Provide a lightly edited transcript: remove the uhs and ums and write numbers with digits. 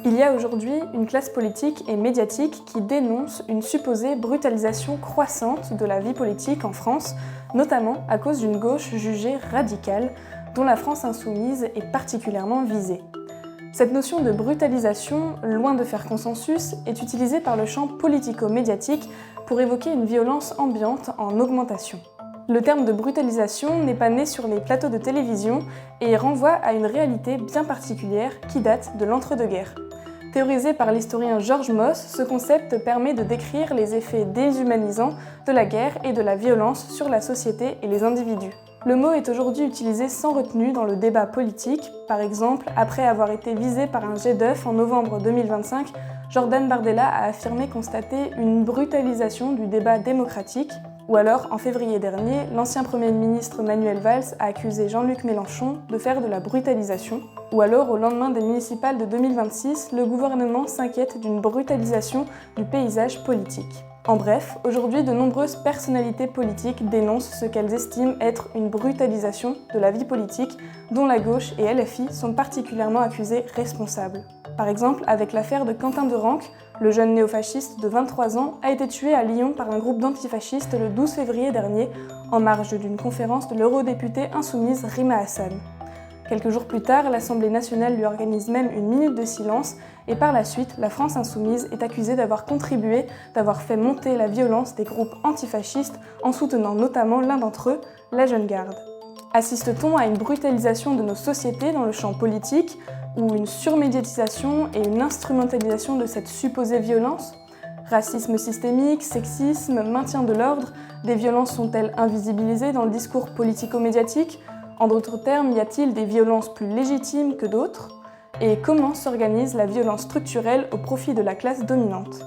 Il y a aujourd'hui une classe politique et médiatique qui dénonce une supposée brutalisation croissante de la vie politique en France, notamment à cause d'une gauche jugée radicale, dont la France insoumise est particulièrement visée. Cette notion de brutalisation, loin de faire consensus, est utilisée par le champ politico-médiatique pour évoquer une violence ambiante en augmentation. Le terme de brutalisation n'est pas né sur les plateaux de télévision et renvoie à une réalité bien particulière qui date de l'entre-deux-guerres. Théorisé par l'historien George Moss, ce concept permet de décrire les effets déshumanisants de la guerre et de la violence sur la société et les individus. Le mot est aujourd'hui utilisé sans retenue dans le débat politique. Par exemple, après avoir été visé par un jet d'œuf en novembre 2025, Jordan Bardella a affirmé constater une brutalisation du débat démocratique. Ou alors, en février dernier, l'ancien Premier ministre Manuel Valls a accusé Jean-Luc Mélenchon de faire de la brutalisation. Ou alors, au lendemain des municipales de 2026, le gouvernement s'inquiète d'une brutalisation du paysage politique. En bref, aujourd'hui, de nombreuses personnalités politiques dénoncent ce qu'elles estiment être une brutalisation de la vie politique, dont la gauche et LFI sont particulièrement accusées responsables. Par exemple, avec l'affaire de Quentin Derenque, le jeune néofasciste de 23 ans a été tué à Lyon par un groupe d'antifascistes le 12 février dernier, en marge d'une conférence de l'eurodéputée insoumise Rima Hassan. Quelques jours plus tard, l'Assemblée nationale lui organise même une minute de silence et par la suite, la France insoumise est accusée d'avoir contribué, d'avoir fait monter la violence des groupes antifascistes en soutenant notamment l'un d'entre eux, la Jeune Garde. Assiste-t-on à une brutalisation de nos sociétés dans le champ politique ou une surmédiatisation et une instrumentalisation de cette supposée violence ? Racisme systémique, sexisme, maintien de l'ordre, des violences sont-elles invisibilisées dans le discours politico-médiatique ? En d'autres termes, y a-t-il des violences plus légitimes que d'autres ? Et comment s'organise la violence structurelle au profit de la classe dominante ?